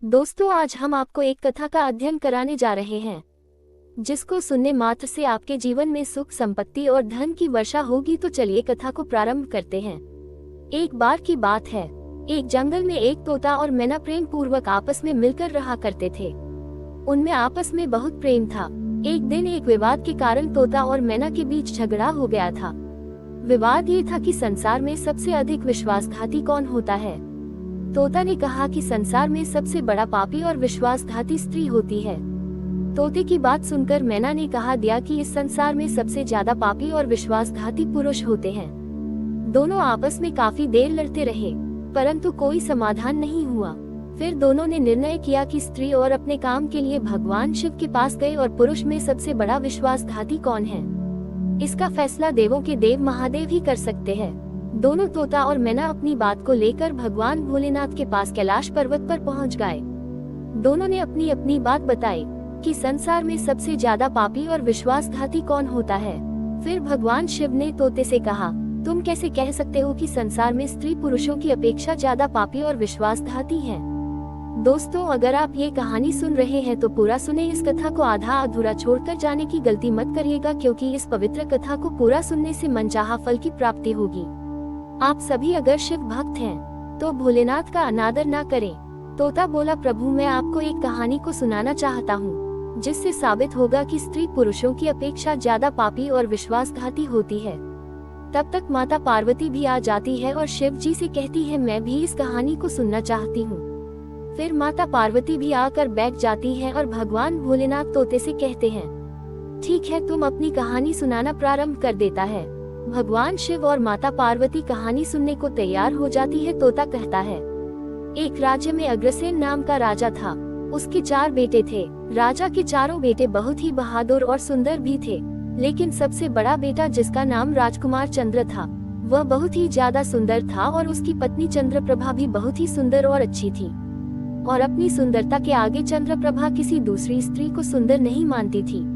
दोस्तों, आज हम आपको एक कथा का अध्ययन कराने जा रहे हैं जिसको सुनने मात्र से आपके जीवन में सुख, संपत्ति और धन की वर्षा होगी। तो चलिए कथा को प्रारंभ करते हैं। एक बार की बात है, एक जंगल में एक तोता और मैना प्रेम पूर्वक आपस में मिलकर रहा करते थे। उनमें आपस में बहुत प्रेम था। एक दिन एक विवाद के कारण तोता और मैना के बीच झगड़ा हो गया था। विवाद ये था कि संसार में सबसे अधिक विश्वासघाती कौन होता है। तोता ने कहा कि संसार में सबसे बड़ा पापी और विश्वासघाती स्त्री होती है। तोते की बात सुनकर मैना ने कहा दिया कि इस संसार में सबसे ज्यादा पापी और विश्वासघाती पुरुष होते हैं। दोनों आपस में काफी देर लड़ते रहे, परंतु कोई समाधान नहीं हुआ। फिर दोनों ने निर्णय किया कि स्त्री और अपने काम के लिए भगवान शिव के पास गए और पुरुष में सबसे बड़ा विश्वासघाती कौन है, इसका फैसला देवों के देव महादेव ही कर सकते हैं। दोनों तोता और मैना अपनी बात को लेकर भगवान भोलेनाथ के पास कैलाश पर्वत पर पहुंच गए। दोनों ने अपनी अपनी बात बताई कि संसार में सबसे ज्यादा पापी और विश्वासघाती कौन होता है। फिर भगवान शिव ने तोते से कहा, तुम कैसे कह सकते हो कि संसार में स्त्री पुरुषों की अपेक्षा ज्यादा पापी और विश्वासघाती है। दोस्तों, अगर आप ये कहानी सुन रहे हैं तो पूरा सुने। इस कथा को आधा अधूरा छोड़कर जाने की गलती मत करिएगा, क्योंकि इस पवित्र कथा को पूरा सुनने से मनचाहा फल की प्राप्ति होगी। आप सभी अगर शिव भक्त हैं तो भोलेनाथ का अनादर ना करें। तोता बोला, प्रभु मैं आपको एक कहानी को सुनाना चाहता हूँ जिससे साबित होगा कि स्त्री पुरुषों की अपेक्षा ज्यादा पापी और विश्वासघाती होती है। तब तक माता पार्वती भी आ जाती है और शिव जी से कहती है, मैं भी इस कहानी को सुनना चाहती हूँ। फिर माता पार्वती भी आकर बैठ जाती है और भगवान भोलेनाथ तोते से कहते हैं, ठीक है, तुम अपनी कहानी सुनाना प्रारंभ कर देता है। भगवान शिव और माता पार्वती कहानी सुनने को तैयार हो जाती है। तोता कहता है, एक राज्य में अग्रसेन नाम का राजा था। उसके 4 बेटे थे। राजा के चारों बेटे बहुत ही बहादुर और सुंदर भी थे, लेकिन सबसे बड़ा बेटा जिसका नाम राजकुमार चंद्र था, वह बहुत ही ज्यादा सुंदर था और उसकी पत्नी चंद्रप्रभा भी बहुत ही सुंदर और अच्छी थी। और अपनी सुंदरता के आगे चंद्रप्रभा किसी दूसरी स्त्री को सुंदर नहीं मानती थी।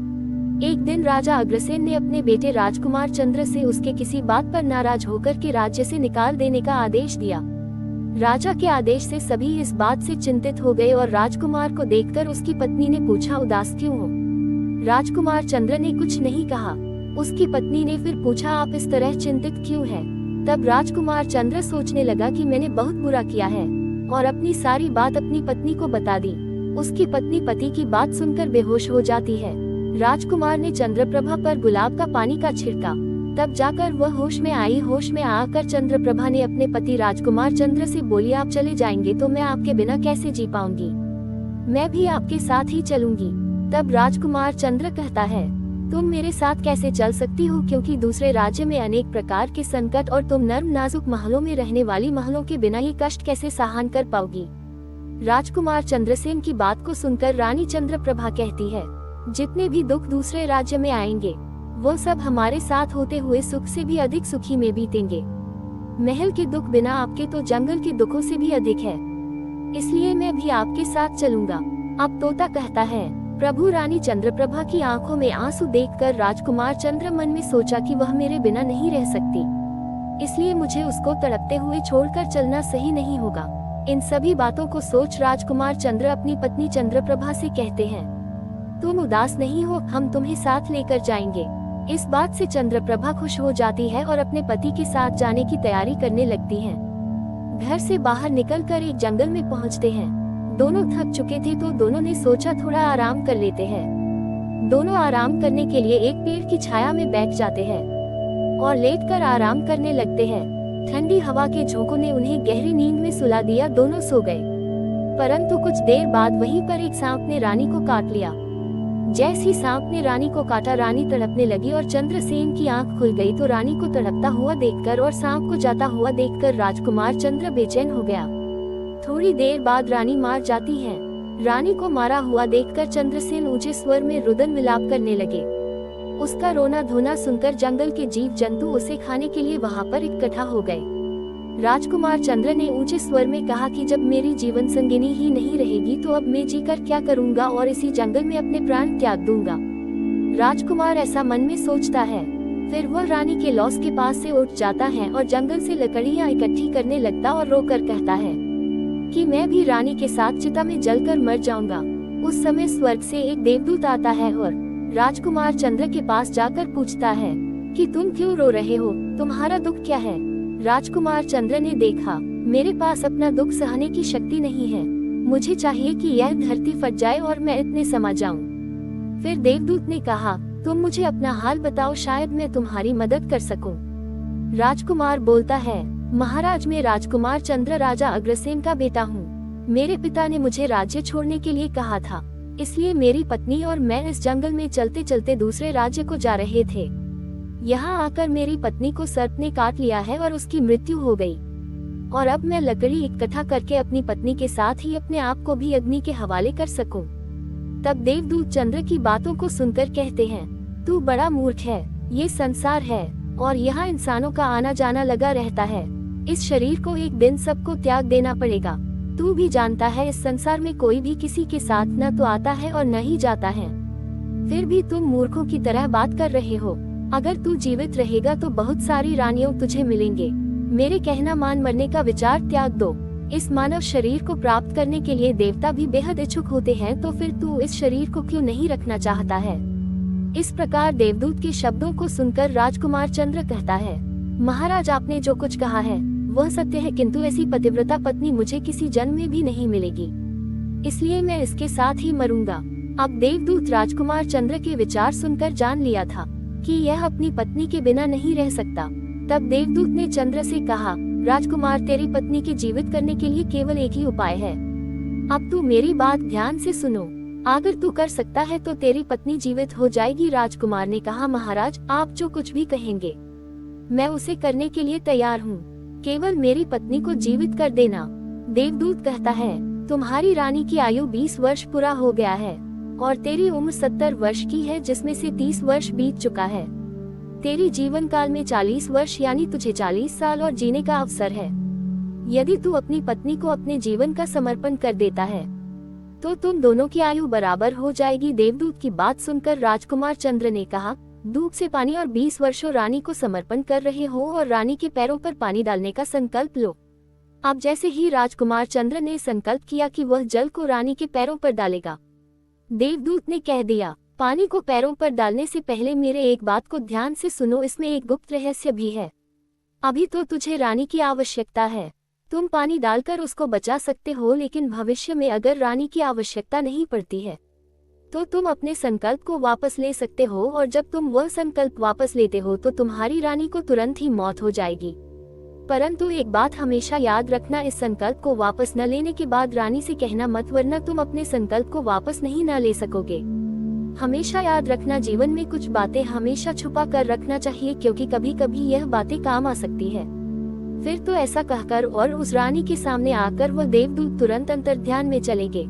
एक दिन राजा अग्रसेन ने अपने बेटे राजकुमार चंद्र से उसके किसी बात पर नाराज होकर के राज्य से निकाल देने का आदेश दिया। राजा के आदेश से सभी इस बात से चिंतित हो गए और राजकुमार को देखकर उसकी पत्नी ने पूछा, उदास क्यों हो। राजकुमार चंद्र ने कुछ नहीं कहा। उसकी पत्नी ने फिर पूछा, आप इस तरह चिंतित क्यों हैं? तब राजकुमार चंद्र सोचने लगा कि मैंने बहुत बुरा किया है और अपनी सारी बात अपनी पत्नी को बता दी। उसकी पत्नी पति की बात सुनकर बेहोश हो जाती है। राजकुमार ने चंद्रप्रभा पर गुलाब का पानी का छिड़का, तब जाकर वह होश में आई। होश में आकर चंद्रप्रभा ने अपने पति राजकुमार चंद्र से बोली, आप चले जाएंगे तो मैं आपके बिना कैसे जी पाऊंगी, मैं भी आपके साथ ही चलूंगी। तब राजकुमार चंद्र कहता है, तुम मेरे साथ कैसे चल सकती हो, क्योंकि दूसरे राज्य में अनेक प्रकार के संकट और तुम नर्म नाजुक महलों में रहने वाली महलों के बिना ये कष्ट कैसे सहन कर पाओगी। राजकुमार चंद्रसेन की बात को सुनकर रानी चंद्रप्रभा कहती है, जितने भी दुख दूसरे राज्य में आएंगे वो सब हमारे साथ होते हुए सुख से भी अधिक सुखी में बीतेंगे। महल के दुख बिना आपके तो जंगल के दुखों से भी अधिक है, इसलिए मैं भी आपके साथ चलूंगा। अब तोता कहता है, प्रभु रानी चंद्रप्रभा की आंखों में आंसू देखकर राजकुमार चंद्र मन में सोचा कि वह मेरे बिना नहीं रह सकती, इसलिए मुझे उसको तड़पते हुए छोड़कर चलना सही नहीं होगा। इन सभी बातों को सोच राजकुमार चंद्र अपनी पत्नी चंद्रप्रभा से कहते हैं, तुम उदास नहीं हो, हम तुम्हें साथ लेकर जाएंगे। इस बात से चंद्रप्रभा खुश हो जाती है और अपने पति के साथ जाने की तैयारी करने लगती हैं। घर से बाहर निकलकर एक जंगल में पहुंचते हैं। दोनों थक चुके थे तो दोनों ने सोचा थोड़ा आराम कर लेते हैं। दोनों आराम करने के लिए एक पेड़ की छाया में बैठ जाते हैं और लेटकर आराम करने लगते हैं। ठंडी हवा के झोंकों ने उन्हें गहरी नींद में सुला दिया। दोनों सो गए, परंतु कुछ देर बाद वहीं पर एक सांप ने रानी को काट लिया। जैसे ही सांप ने रानी को काटा, रानी तड़पने लगी और चंद्रसेन की आंख खुल गई। तो रानी को तड़पता हुआ देखकर और सांप को जाता हुआ देखकर राजकुमार चंद्र बेचैन हो गया। थोड़ी देर बाद रानी मार जाती है। रानी को मारा हुआ देखकर चंद्रसेन ऊंचे स्वर में रुदन विलाप करने लगे। उसका रोना धोना सुनकर जंगल के जीव जंतु उसे खाने के लिए वहां पर इकट्ठा हो गए। राजकुमार चंद्र ने ऊंचे स्वर में कहा कि जब मेरी जीवन संगिनी ही नहीं रहेगी तो अब मैं जीकर क्या करूंगा और इसी जंगल में अपने प्राण त्याग दूंगा। राजकुमार ऐसा मन में सोचता है। फिर वह रानी के लॉस के पास से उठ जाता है और जंगल से लकड़ियां इकट्ठी करने लगता और रोकर कहता है कि मैं भी रानी के साथ चिता में जलकर मर जाऊंगा। उस समय स्वर्ग से एक देवदूत आता है और राजकुमार चंद्र के पास जाकर पूछता है कि तुम क्यों रो रहे हो, तुम्हारा दुख क्या है। राजकुमार चंद्र ने देखा, मेरे पास अपना दुख सहने की शक्ति नहीं है, मुझे चाहिए कि यह धरती फट जाए और मैं इतने समा जाऊं। फिर देवदूत ने कहा, तुम मुझे अपना हाल बताओ, शायद मैं तुम्हारी मदद कर सकूं। राजकुमार बोलता है, महाराज मैं राजकुमार चंद्र राजा अग्रसेन का बेटा हूँ। मेरे पिता ने मुझे राज्य छोड़ने के लिए कहा था, इसलिए मेरी पत्नी और मैं इस जंगल में चलते चलते दूसरे राज्य को जा रहे थे। यहाँ आकर मेरी पत्नी को सर्प ने काट लिया है और उसकी मृत्यु हो गई, और अब मैं लकड़ी इकट्ठा करके अपनी पत्नी के साथ ही अपने आप को भी अग्नि के हवाले कर सकूं। तब देवदूत चंद्र की बातों को सुनकर कहते हैं, तू बड़ा मूर्ख है, ये संसार है और यहाँ इंसानों का आना जाना लगा रहता है। इस शरीर को एक दिन सबको त्याग देना पड़ेगा। तू भी जानता है इस संसार में कोई भी किसी के साथ न तो आता है और न ही जाता है, फिर भी तुम मूर्खों की तरह बात कर रहे हो। अगर तू जीवित रहेगा तो बहुत सारी रानियों तुझे मिलेंगे। मेरे कहना मान, मरने का विचार त्याग दो। इस मानव शरीर को प्राप्त करने के लिए देवता भी बेहद इच्छुक होते हैं, तो फिर तू इस शरीर को क्यों नहीं रखना चाहता है। इस प्रकार देवदूत के शब्दों को सुनकर राजकुमार चंद्र कहता है, महाराज आपने जो कुछ कहा है वह सत्य है, किंतु ऐसी पतिव्रता पत्नी मुझे किसी जन्म में भी नहीं मिलेगी, इसलिए मैं इसके साथ ही मरूंगा। अब देवदूत राजकुमार चंद्र के विचार सुनकर जान लिया था कि यह अपनी पत्नी के बिना नहीं रह सकता। तब देवदूत ने चंद्र से कहा, राजकुमार तेरी पत्नी के जीवित करने के लिए केवल एक ही उपाय है। अब तू मेरी बात ध्यान से सुनो, अगर तू कर सकता है तो तेरी पत्नी जीवित हो जाएगी। राजकुमार ने कहा, महाराज आप जो कुछ भी कहेंगे मैं उसे करने के लिए तैयार हूँ, केवल मेरी पत्नी को जीवित कर देना। देवदूत कहता है, तुम्हारी रानी की आयु 20 वर्ष पूरा हो गया है और तेरी उम्र 70 वर्ष की है, जिसमें से 30 वर्ष बीत चुका है। तेरी जीवन काल में 40 वर्ष यानी तुझे 40 साल और जीने का अवसर है। यदि तू अपनी पत्नी को अपने जीवन का समर्पण कर देता है तो तुम दोनों की आयु बराबर हो जाएगी। देवदूत की बात सुनकर राजकुमार चंद्र ने कहा, धूप से पानी और 20 वर्षों रानी को समर्पण कर रहे हो और रानी के पैरों पर पानी डालने का संकल्प लो। अब जैसे ही राजकुमार चंद्र ने संकल्प किया कि वह जल को रानी के पैरों पर डालेगा, देवदूत ने कह दिया, पानी को पैरों पर डालने से पहले मेरे एक बात को ध्यान से सुनो, इसमें एक गुप्त रहस्य भी है। अभी तो तुझे रानी की आवश्यकता है, तुम पानी डालकर उसको बचा सकते हो, लेकिन भविष्य में अगर रानी की आवश्यकता नहीं पड़ती है तो तुम अपने संकल्प को वापस ले सकते हो, और जब तुम वह संकल्प वापस लेते हो तो तुम्हारी रानी को तुरंत ही मौत हो जाएगी। परंतु एक बात हमेशा याद रखना, इस संकल्प को वापस न लेने के बाद रानी से कहना मत, वरना तुम अपने संकल्प को वापस नहीं न ले सकोगे। हमेशा याद रखना, जीवन में कुछ बातें हमेशा छुपा कर रखना चाहिए, क्योंकि कभी कभी यह बातें काम आ सकती है। फिर तो ऐसा कहकर और उस रानी के सामने आकर वह देवदूत तुरंत अंतर्ध्यान में चले गए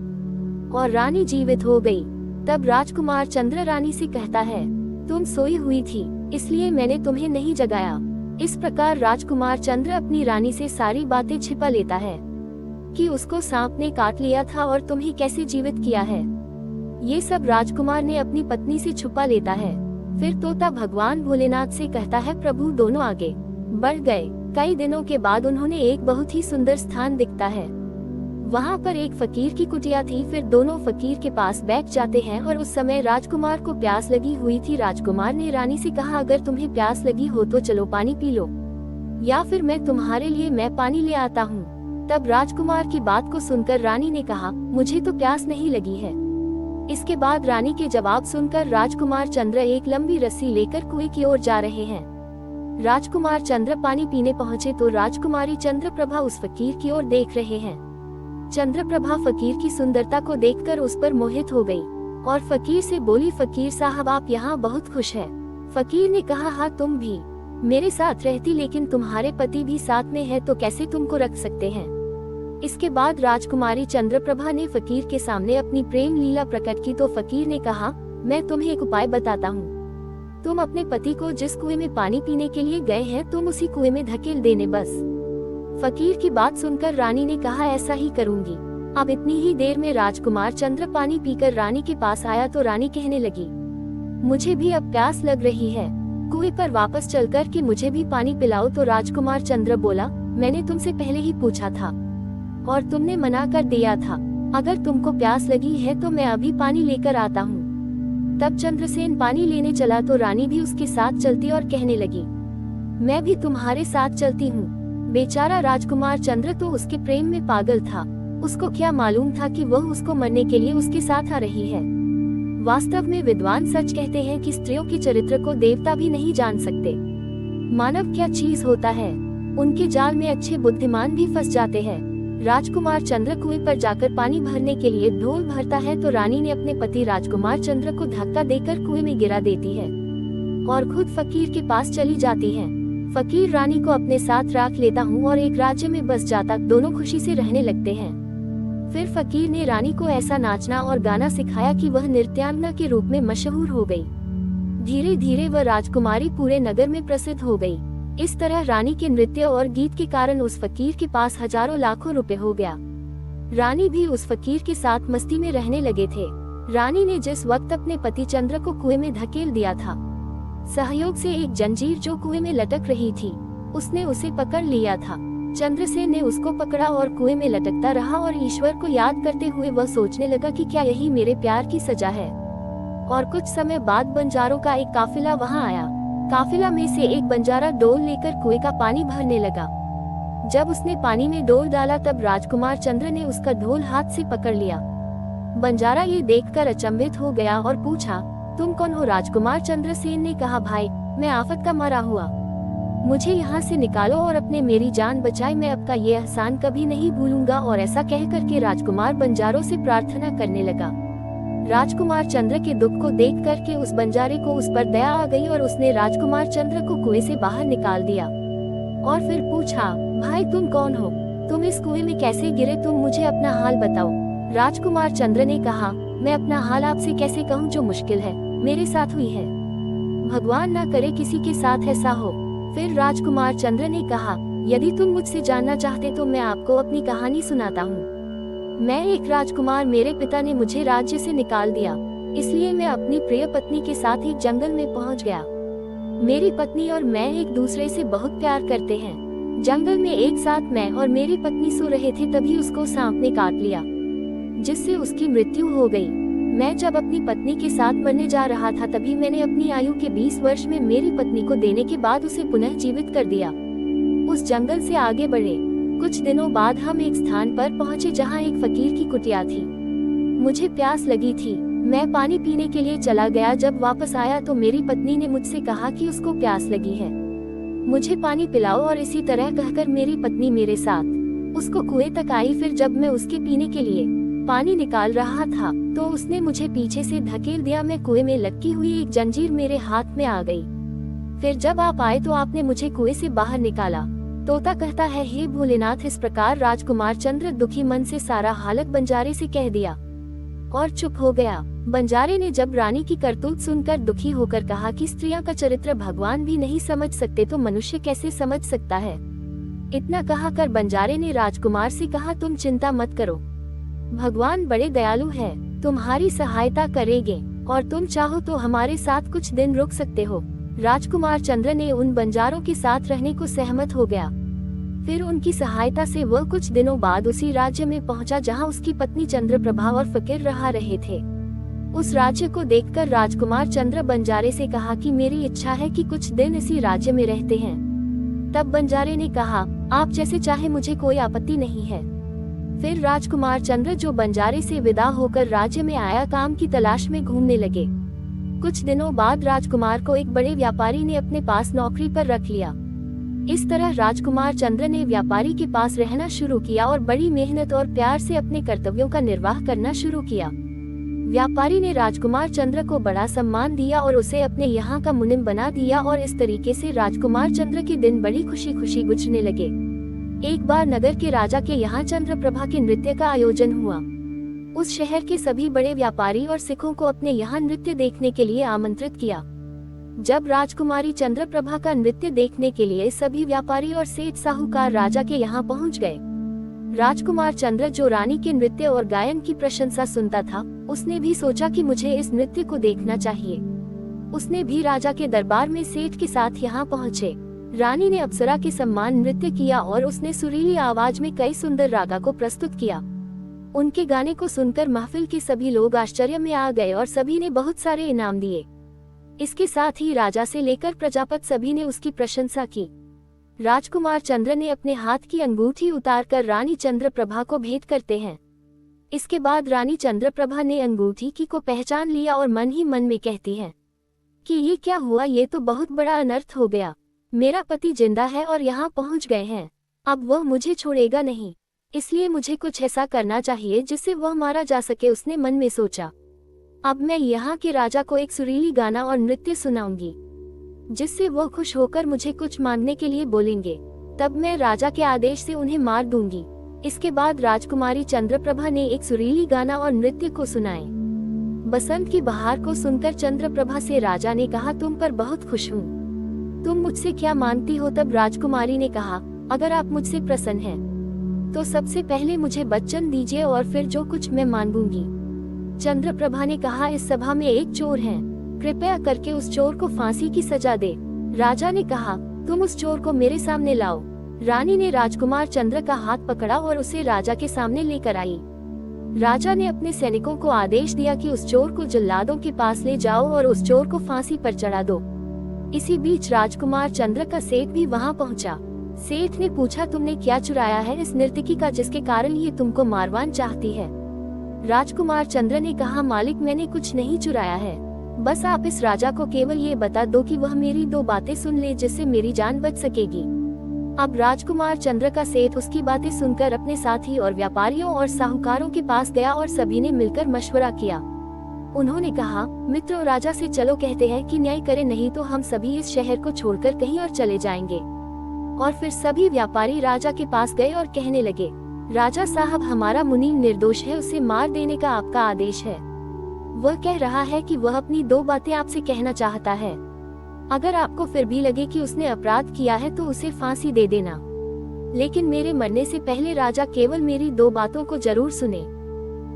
और रानी जीवित हो गई। तब राजकुमार चंद्र रानी से कहता है, तुम सोई हुई थी इसलिए मैंने तुम्हें नहीं जगाया। इस प्रकार राजकुमार चंद्र अपनी रानी से सारी बातें छिपा लेता है कि उसको सांप ने काट लिया था और तुम्हें कैसे जीवित किया है। ये सब राजकुमार ने अपनी पत्नी से छुपा लेता है। फिर तोता भगवान भोलेनाथ से कहता है, प्रभु दोनों आगे बढ़ गए। कई दिनों के बाद उन्होंने एक बहुत ही सुंदर स्थान दिखता है, वहाँ पर एक फकीर की कुटिया थी। फिर दोनों फकीर के पास बैठ जाते हैं और उस समय राजकुमार को प्यास लगी हुई थी। राजकुमार ने रानी से कहा, अगर तुम्हें प्यास लगी हो तो चलो पानी पी लो, या फिर मैं तुम्हारे लिए मैं पानी ले आता हूँ। तब राजकुमार की बात को सुनकर रानी ने कहा, मुझे तो प्यास नहीं लगी है। इसके बाद रानी के जवाब सुनकर राजकुमार चंद्र एक लंबी रस्सी लेकर कुएं की ओर जा रहे हैं। राजकुमार चंद्र पानी पीने पहुँचे तो राजकुमारी चंद्रप्रभा उस फकीर की ओर देख रहे हैं। चंद्रप्रभा फकीर की सुंदरता को देखकर उस पर मोहित हो गई और फकीर से बोली, फकीर साहब आप यहाँ बहुत खुश है। फकीर ने कहा, हाँ तुम भी मेरे साथ रहती, लेकिन तुम्हारे पति भी साथ में है तो कैसे तुमको रख सकते हैं। इसके बाद राजकुमारी चंद्रप्रभा ने फकीर के सामने अपनी प्रेम लीला प्रकट की तो फकीर ने कहा, मैं तुम्हें एक उपाय बताता हूँ। तुम अपने पति को जिस कुएं में पानी पीने के लिए गए हैं तुम उसी कुएं में धकेल देने बस। फकीर की बात सुनकर रानी ने कहा, ऐसा ही करूंगी। अब इतनी ही देर में राजकुमार चंद्र पानी पीकर रानी के पास आया तो रानी कहने लगी, मुझे भी अब प्यास लग रही है, कुएं पर वापस चलकर के मुझे भी पानी पिलाओ। तो राजकुमार चंद्र बोला, मैंने तुमसे पहले ही पूछा था, और तुमने मना कर दिया था। अगर तुमको प्यास लगी है तो मैं अभी पानी लेकर आता हूँ। तब चंद्रसेन पानी लेने चला तो रानी भी उसके साथ चलती और कहने लगी, मैं भी तुम्हारे साथ चलती हूँ। बेचारा राजकुमार चंद्र तो उसके प्रेम में पागल था। उसको क्या मालूम था कि वह उसको मरने के लिए उसके साथ आ रही है। वास्तव में विद्वान सच कहते हैं कि स्त्रियों के चरित्र को देवता भी नहीं जान सकते। मानव क्या चीज होता है, उनके जाल में अच्छे बुद्धिमान भी फंस जाते हैं। राजकुमार चंद्र कुएं पर जाकर पानी भरने के लिए ढोल भरता है तो रानी ने अपने पति राजकुमार चंद्र को धक्का देकर कुएं में गिरा देती है और खुद फकीर के पास चली जाती है। फकीर रानी को अपने साथ रख लेता हूँ और एक राज्य में बस जाता दोनों खुशी से रहने लगते हैं। फिर फकीर ने रानी को ऐसा नाचना और गाना सिखाया कि वह नृत्यांगना के रूप में मशहूर हो गई। धीरे धीरे वह राजकुमारी पूरे नगर में प्रसिद्ध हो गई। इस तरह रानी के नृत्य और गीत के कारण उस फकीर के पास हजारों लाखों रुपए हो गया। रानी भी उस फकीर के साथ मस्ती में रहने लगे थे। रानी ने जिस वक्त अपने पति चंद्र को कुएं में धकेल दिया था, सहयोग से एक जंजीर जो कुएं में लटक रही थी, उसने उसे पकड़ लिया था। चंद्रसेन ने उसको पकड़ा और कुएं में लटकता रहा और ईश्वर को याद करते हुए वह सोचने लगा कि क्या यही मेरे प्यार की सजा है। और कुछ समय बाद बंजारों का एक काफिला वहां आया। काफिला में से एक बंजारा डोल लेकर कुएं का पानी भरने लगा। जब उसने पानी में डोल डाला तब राजकुमार चंद्र ने उसका ढोल हाथ से पकड़ लिया। बंजारा ये देखकर अचंभित हो गया और पूछा, तुम कौन हो? राजकुमार चंद्रसेन ने कहा, भाई मैं आफत का मारा हुआ, मुझे यहाँ से निकालो और अपने मेरी जान बचाए, मैं आपका ये एहसान कभी नहीं भूलूंगा। और ऐसा कह करके राजकुमार बंजारों से प्रार्थना करने लगा। राजकुमार चंद्र के दुख को देख करके उस बंजारे को उस पर दया आ गई और उसने राजकुमार चंद्र को कुएं से बाहर निकाल दिया और फिर पूछा, भाई तुम कौन हो? तुम इस कुएं में कैसे गिरे? तुम मुझे अपना हाल बताओ। राजकुमार चंद्र ने कहा, मैं अपना हाल आपसे कैसे कहूँ, जो मुश्किल है मेरे साथ हुई है, भगवान ना करे किसी के साथ ऐसा हो। फिर राजकुमार चंद्र ने कहा, यदि तुम मुझसे जानना चाहते तो मैं आपको अपनी कहानी सुनाता हूँ। मैं एक राजकुमार, मेरे पिता ने मुझे राज्य से निकाल दिया, इसलिए मैं अपनी प्रिय पत्नी के साथ एक जंगल में पहुँच गया। मेरी पत्नी और मैं एक दूसरे से बहुत प्यार करते हैं। जंगल में एक साथ मैं और मेरी पत्नी सो रहे थे, तभी उसको सांप ने काट लिया, जिससे उसकी मृत्यु हो गई। मैं जब अपनी पत्नी के साथ मरने जा रहा था, तभी मैंने अपनी आयु के 20 वर्ष में मेरी पत्नी को देने के बाद उसे पुनः जीवित कर दिया। उस जंगल से आगे बढ़े। कुछ दिनों बाद हम एक स्थान पर पहुंचे जहां एक फकीर की कुटिया थी। मुझे प्यास लगी थी, मैं पानी पीने के लिए चला गया। जब वापस आया तो मेरी पत्नी ने मुझसे कहा कि उसको प्यास लगी है, मुझे पानी पिलाओ। और इसी तरह कहकर मेरी पत्नी मेरे साथ उसको कुएं तक आई। फिर जब मैं उसके पीने के लिए पानी निकाल रहा था तो उसने मुझे पीछे से धकेल दिया। मैं कुएं में लटकी हुई एक जंजीर मेरे हाथ में आ गई। फिर जब आप आए तो आपने मुझे कुएं से बाहर निकाला। तोता कहता है, हे भोलेनाथ। इस प्रकार राजकुमार चंद्र दुखी मन से सारा हालत बंजारे से कह दिया और चुप हो गया। बंजारे ने जब रानी की करतूत सुनकर दुखी होकर कहा कि स्त्रियां का चरित्र भगवान भी नहीं समझ सकते तो मनुष्य कैसे समझ सकता है। इतना कहा कर बंजारे ने राजकुमार से कहा, तुम चिंता मत करो, भगवान बड़े दयालु है, तुम्हारी सहायता करेंगे और तुम चाहो तो हमारे साथ कुछ दिन रुक सकते हो। राजकुमार चंद्र ने उन बंजारों के साथ रहने को सहमत हो गया। फिर उनकी सहायता से वह कुछ दिनों बाद उसी राज्य में पहुंचा जहां उसकी पत्नी चंद्रप्रभा और फकीर रहा रहे थे। उस राज्य को देखकर राजकुमार चंद्र बंजारे से कहा कि मेरी इच्छा है कि कुछ दिन इसी राज्य में रहते हैं। तब बंजारे ने कहा, आप जैसे चाहे, मुझे कोई आपत्ति नहीं है। फिर राजकुमार चंद्र जो बंजारे से विदा होकर राज्य में आया, काम की तलाश में घूमने लगे। कुछ दिनों बाद राजकुमार को एक बड़े व्यापारी ने अपने पास नौकरी पर रख लिया। इस तरह राजकुमार चंद्र ने व्यापारी के पास रहना शुरू किया और बड़ी मेहनत और प्यार से अपने कर्तव्यों का निर्वाह करना शुरू किया। व्यापारी ने राजकुमार चंद्र को बड़ा सम्मान दिया और उसे अपने यहाँ का मुनिम बना दिया और इस तरीके से राजकुमार चंद्र के दिन बड़ी खुशी खुशी गुजरने लगे। एक बार नगर के राजा के यहाँ चंद्रप्रभा के नृत्य का आयोजन हुआ। उस शहर के सभी बड़े व्यापारी और सिखों को अपने यहाँ नृत्य देखने के लिए आमंत्रित किया। जब राजकुमारी चंद्रप्रभा का नृत्य देखने के लिए सभी व्यापारी और सेठ साहूकार राजा के यहाँ पहुँच गए। राजकुमार चंद्र जो रानी के नृत्य और गायन की प्रशंसा सुनता था, उसने भी सोचा कि मुझे इस नृत्य को देखना चाहिए। उसने भी राजा के दरबार में सेठ के साथ यहाँ पहुँचे। रानी ने अप्सरा के सम्मान नृत्य किया और उसने सुरीली आवाज में कई सुंदर रागा को प्रस्तुत किया। उनके गाने को सुनकर महफिल के सभी लोग आश्चर्य में आ गए और सभी ने बहुत सारे इनाम दिए। इसके साथ ही राजा से लेकर प्रजापति सभी ने उसकी प्रशंसा की। राजकुमार चंद्र ने अपने हाथ की अंगूठी उतारकर रानी चंद्रप्रभा को भेंट करते हैं। इसके बाद रानी चंद्रप्रभा ने अंगूठी की को पहचान लिया और मन ही मन में कहती है कि ये क्या हुआ, ये तो बहुत बड़ा अनर्थ हो गया। मेरा पति जिंदा है और यहाँ पहुँच गए हैं, अब वह मुझे छोड़ेगा नहीं, इसलिए मुझे कुछ ऐसा करना चाहिए जिससे वह मारा जा सके। उसने मन में सोचा, अब मैं यहाँ के राजा को एक सुरीली गाना और नृत्य सुनाऊंगी जिससे वह खुश होकर मुझे कुछ मांगने के लिए बोलेंगे, तब मैं राजा के आदेश से उन्हें मार दूंगी। इसके बाद राजकुमारी चंद्रप्रभा ने एक सुरीली गाना और नृत्य को सुनाए। बसंत की बहार को सुनकर चंद्रप्रभा से राजा ने कहा, तुम पर बहुत खुश हूँ, तुम मुझसे क्या मांगती हो? तब राजकुमारी ने कहा, अगर आप मुझसे प्रसन्न हैं तो सबसे पहले मुझे बच्चन दीजिए और फिर जो कुछ मैं मांगूंगी। चंद्रप्रभा ने कहा, इस सभा में एक चोर है, कृपया करके उस चोर को फांसी की सजा दे। राजा ने कहा, तुम उस चोर को मेरे सामने लाओ। रानी ने राजकुमार चंद्र का हाथ पकड़ा और उसे राजा के सामने लेकर आई। राजा ने अपने सैनिकों को आदेश दिया कि उस चोर को जल्लादों के पास ले जाओ और उस चोर को फांसी पर चढ़ा दो। इसी बीच राजकुमार चंद्र का सेठ भी वहां पहुंचा। सेठ ने पूछा, तुमने क्या चुराया है इस नर्तकी का जिसके कारण ये तुमको मारवान चाहती है? राजकुमार चंद्र ने कहा, मालिक मैंने कुछ नहीं चुराया है, बस आप इस राजा को केवल ये बता दो कि वह मेरी दो बातें सुन ले जिससे मेरी जान बच सकेगी। अब राजकुमार चंद्र का सेठ उसकी बातें सुनकर अपने साथी और व्यापारियों और साहूकारों के पास गया और सभी ने मिलकर मशवरा किया। उन्होंने कहा, मित्रों, राजा से चलो कहते हैं कि न्याय करे, नहीं तो हम सभी इस शहर को छोड़कर कहीं और चले जाएंगे। और फिर सभी व्यापारी राजा के पास गए और कहने लगे, राजा साहब, हमारा मुनीम निर्दोष है, उसे मार देने का आपका आदेश है। वह कह रहा है कि वह अपनी दो बातें आपसे कहना चाहता है। अगर आपको फिर भी लगे कि उसने अपराध किया है तो उसे फांसी दे देना, लेकिन मेरे मरने से पहले राजा केवल मेरी दो बातों को जरूर सुने।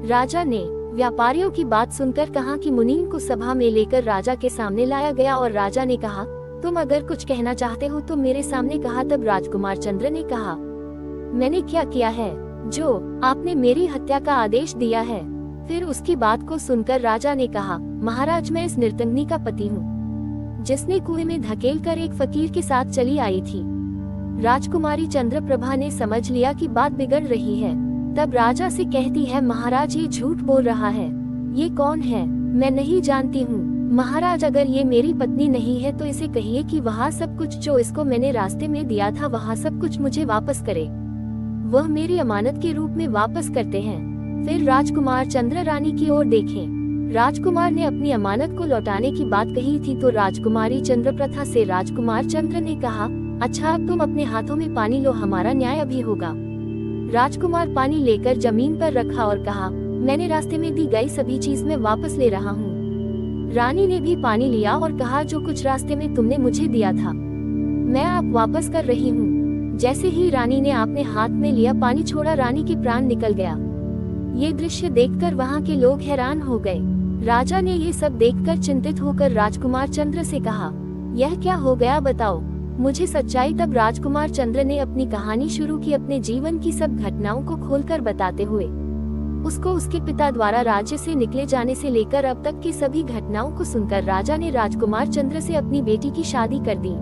राजा ने व्यापारियों की बात सुनकर कहा कि मुनीम को सभा में लेकर राजा के सामने लाया गया और राजा ने कहा, तुम अगर कुछ कहना चाहते हो तो मेरे सामने कहा। तब राजकुमार चंद्र ने कहा, मैंने क्या किया है जो आपने मेरी हत्या का आदेश दिया है? फिर उसकी बात को सुनकर राजा ने कहा, महाराज, मैं इस नर्तंगनी का पति हूँ जिसने कुएं में धकेल कर एक फकीर के साथ चली आई थी। राजकुमारी चंद्रप्रभा ने समझ लिया कि बात बिगड़ रही है। तब राजा से कहती है, महाराज ये झूठ बोल रहा है, ये कौन है? मैं नहीं जानती हूँ। महाराज, अगर ये मेरी पत्नी नहीं है तो इसे कहिए कि वहाँ सब कुछ जो इसको मैंने रास्ते में दिया था वहाँ सब कुछ मुझे वापस करे, वह मेरी अमानत के रूप में वापस करते हैं। फिर राजकुमार चंद्र रानी की ओर देखें। राजकुमार ने अपनी अमानत को लौटाने की बात कही थी तो राजकुमारी चंद्रप्रभा से राजकुमार चंद्र ने कहा, अच्छा अब तुम अपने हाथों में पानी लो, हमारा न्याय अभी होगा। राजकुमार पानी लेकर जमीन पर रखा और कहा, मैंने रास्ते में दी गई सभी चीज में वापस ले रहा हूँ। रानी ने भी पानी लिया और कहा, जो कुछ रास्ते में तुमने मुझे दिया था मैं आप वापस कर रही हूँ। जैसे ही रानी ने अपने हाथ में लिया पानी छोड़ा, रानी के प्राण निकल गया। ये दृश्य देखकर वहाँ के लोग हैरान हो गए। राजा ने ये सब देखकर चिंतित होकर राजकुमार चंद्र से कहा, यह क्या हो गया, बताओ मुझे सच्चाई। तब राजकुमार चंद्र ने अपनी कहानी शुरू की, अपने जीवन की सब घटनाओं को खोलकर बताते हुए। उसको उसके पिता द्वारा राज्य से निकले जाने से लेकर अब तक की सभी घटनाओं को सुनकर राजा ने राजकुमार चंद्र से अपनी बेटी की शादी कर दी।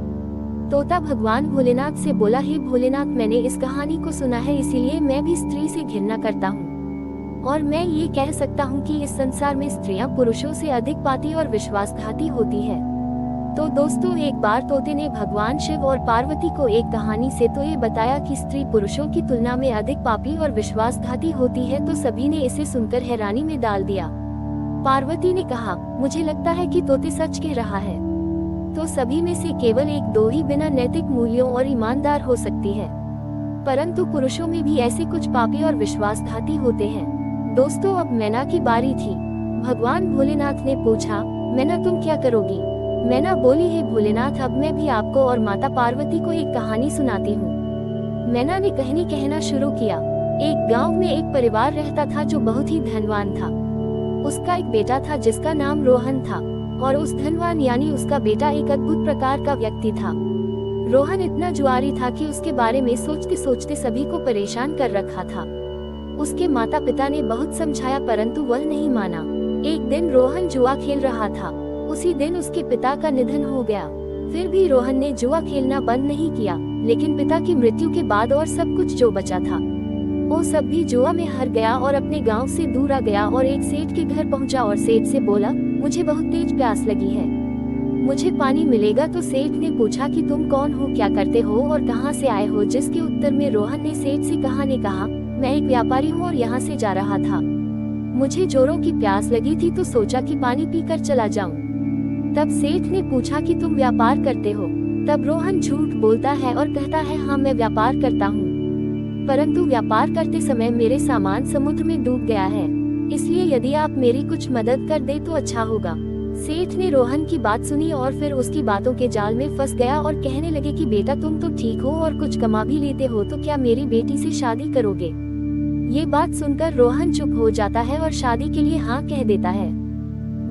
तोता भगवान भोलेनाथ से बोला, हे भोलेनाथ, मैंने इस कहानी को सुना है, इसीलिए मैं भी स्त्री से घृणा करता हूँ और मैं ये कह सकता हूँ कि इस संसार में स्त्रियां पुरुषों से अधिक पाती और विश्वासघाती होती है। तो दोस्तों, एक बार तोते ने भगवान शिव और पार्वती को एक कहानी से तो ये बताया कि स्त्री पुरुषों की तुलना में अधिक पापी और विश्वासघाती होती है, तो सभी ने इसे सुनकर हैरानी में डाल दिया। पार्वती ने कहा, मुझे लगता है कि तोते सच कह रहा है। तो सभी में से केवल एक दो ही बिना नैतिक मूल्यों और ईमानदार हो सकती है, परंतु पुरुषों में भी ऐसे कुछ पापी और विश्वासघाती होते हैं। दोस्तों, अब मैना की बारी थी। भगवान भोलेनाथ ने पूछा, मैना तुम क्या करोगी? मैना बोली, हे भोलेनाथ, अब मैं भी आपको और माता पार्वती को एक कहानी सुनाती हूँ। मैना ने कहानी कहना शुरू किया। एक गांव में एक परिवार रहता था जो बहुत ही धनवान था। उसका एक बेटा था जिसका नाम रोहन था और उस धनवान यानी उसका बेटा एक अद्भुत प्रकार का व्यक्ति था। रोहन इतना जुआरी था कि उसके बारे में सोचते सोचते सभी को परेशान कर रखा था। उसके माता पिता ने बहुत समझाया परंतु वह नहीं माना। एक दिन रोहन जुआ खेल रहा था। उसी दिन उसके पिता का निधन हो गया। फिर भी रोहन ने जुआ खेलना बंद नहीं किया, लेकिन पिता की मृत्यु के बाद और सब कुछ जो बचा था वो सब भी जुआ में हार गया और अपने गांव से दूर आ गया और एक सेठ के घर पहुंचा और सेठ से बोला, मुझे बहुत तेज प्यास लगी है, मुझे पानी मिलेगा? तो सेठ ने पूछा कि तुम कौन हो, क्या करते हो और कहां से आए हो? जिसके उत्तर में रोहन ने सेठ से कहा, मैं एक व्यापारी हूँ और यहाँ से जा रहा था, मुझे जोरों की प्यास लगी थी तो सोचा कि पानी पीकर चला जाऊं। तब सेठ ने पूछा कि तुम व्यापार करते हो? तब रोहन झूठ बोलता है और कहता है, हाँ मैं व्यापार करता हूँ, परंतु व्यापार करते समय मेरे सामान समुद्र में डूब गया है, इसलिए यदि आप मेरी कुछ मदद कर दे तो अच्छा होगा। सेठ ने रोहन की बात सुनी और फिर उसकी बातों के जाल में फंस गया और कहने लगे कि बेटा तुम तो ठीक हो और कुछ कमा भी लेते हो, तो क्या मेरी बेटी से शादी करोगे? ये बात सुनकर रोहन चुप हो जाता है और शादी के लिए हाँ कह देता है,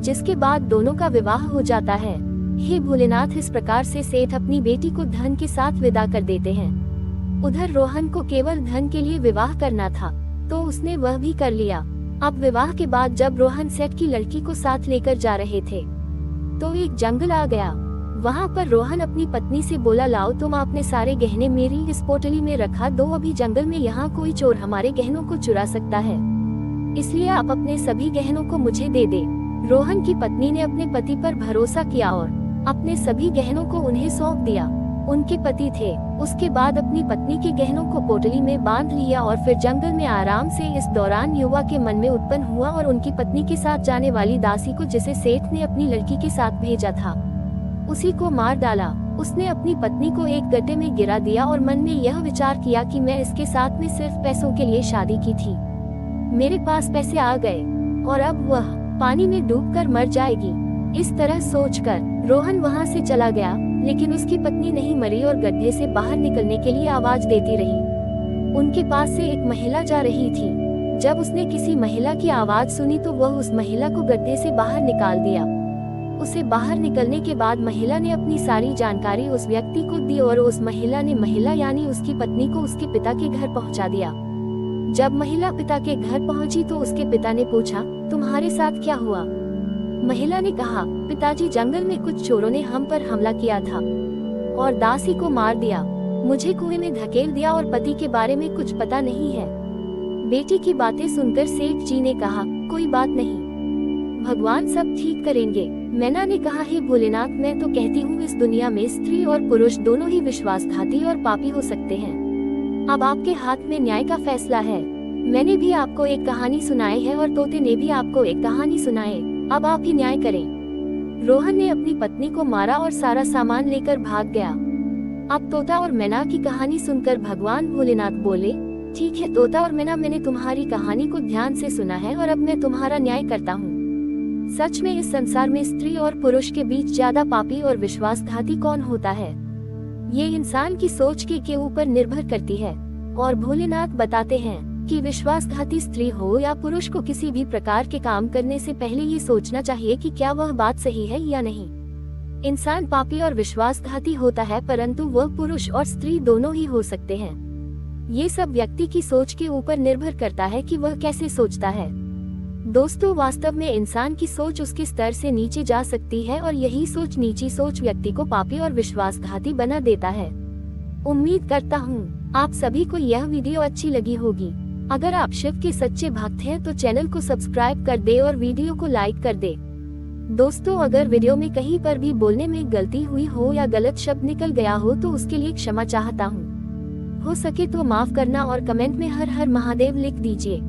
जिसके बाद दोनों का विवाह हो जाता है। हे भोलेनाथ, इस प्रकार से सेठ अपनी बेटी को धन के साथ विदा कर देते हैं। उधर रोहन को केवल धन के लिए विवाह करना था तो उसने वह भी कर लिया। अब विवाह के बाद जब रोहन सेठ की लड़की को साथ लेकर जा रहे थे तो एक जंगल आ गया। वहाँ पर रोहन अपनी पत्नी से बोला, लाओ तुम अपने सारे गहने मेरी इस पोटली में रखा दो, अभी जंगल में यहाँ कोई चोर हमारे गहनों को चुरा सकता है, इसलिए आप अपने सभी गहनों को मुझे दे दे। रोहन की पत्नी ने अपने पति पर भरोसा किया और अपने सभी गहनों को उन्हें सौंप दिया। उनके पति थे। उसके बाद अपनी पत्नी के गहनों को पोटली में बांध लिया और फिर जंगल में आराम से। इस दौरान युवा के मन में उत्पन्न हुआ और उनकी पत्नी के साथ जाने वाली दासी को, जिसे सेठ ने अपनी लड़की के साथ भेजा था, उसी को मार डाला। उसने अपनी पत्नी को एक गड्ढे में गिरा दिया और मन में यह विचार किया कि मैं इसके साथ में सिर्फ पैसों के लिए शादी की थी, मेरे पास पैसे आ गए और अब वह पानी में डूबकर मर जाएगी। इस तरह सोचकर रोहन वहां से चला गया, लेकिन उसकी पत्नी नहीं मरी और गड्ढे से बाहर निकलने के लिए आवाज देती रही। उनके पास से एक महिला जा रही थी। जब उसने किसी महिला की आवाज सुनी तो वह उस महिला को गड्ढे से बाहर निकाल दिया। उसे बाहर निकलने के बाद महिला ने अपनी सारी जानकारी उस व्यक्ति को दी और उस महिला यानी उसकी पत्नी को उसके पिता के घर पहुंचा दिया। जब महिला पिता के घर पहुंची तो उसके पिता ने पूछा, तुम्हारे साथ क्या हुआ? महिला ने कहा, पिताजी, जंगल में कुछ चोरों ने हम पर हमला किया था और दासी को मार दिया, मुझे कुएं में धकेल दिया और पति के बारे में कुछ पता नहीं है। बेटी की बातें सुनकर सेठ जी ने कहा, कोई बात नहीं, भगवान सब ठीक करेंगे। मैना ने कहा, हे भोलेनाथ, मैं तो कहती हूँ इस दुनिया में स्त्री और पुरुष दोनों ही विश्वासघाती और पापी हो सकते हैं। अब आपके हाथ में न्याय का फैसला है। मैंने भी आपको एक कहानी सुनाई है और तोते ने भी आपको एक कहानी सुनाई, अब आप ही न्याय करें। रोहन ने अपनी पत्नी को मारा और सारा सामान लेकर भाग गया। अब तोता और मैना की कहानी सुनकर भगवान भोलेनाथ बोले, ठीक है तोता और मैना, मैंने तुम्हारी कहानी को ध्यान से सुना है और अब मैं तुम्हारा न्याय करता हूँ। सच में इस संसार में स्त्री और पुरुष के बीच ज्यादा पापी और विश्वासघाती कौन होता है, ये इंसान की सोच के ऊपर निर्भर करती है। और भोलेनाथ बताते हैं कि विश्वासघाती स्त्री हो या पुरुष को किसी भी प्रकार के काम करने से पहले ये सोचना चाहिए कि क्या वह बात सही है या नहीं। इंसान पापी और विश्वासघाती होता है, परंतु वह पुरुष और स्त्री दोनों ही हो सकते हैं। ये सब व्यक्ति की सोच के ऊपर निर्भर करता है कि वह कैसे सोचता है। दोस्तों, वास्तव में इंसान की सोच उसके स्तर से नीचे जा सकती है और यही सोच, नीची सोच, व्यक्ति को पापी और विश्वासघाती बना देता है। उम्मीद करता हूँ आप सभी को यह वीडियो अच्छी लगी होगी। अगर आप शिव के सच्चे भक्त हैं तो चैनल को सब्सक्राइब कर दे और वीडियो को लाइक कर दे। दोस्तों, अगर वीडियो में कहीं पर भी बोलने में गलती हुई हो या गलत शब्द निकल गया हो तो उसके लिए क्षमा चाहता हूँ। हो सके तो माफ करना और कमेंट में हर हर महादेव लिख दीजिए।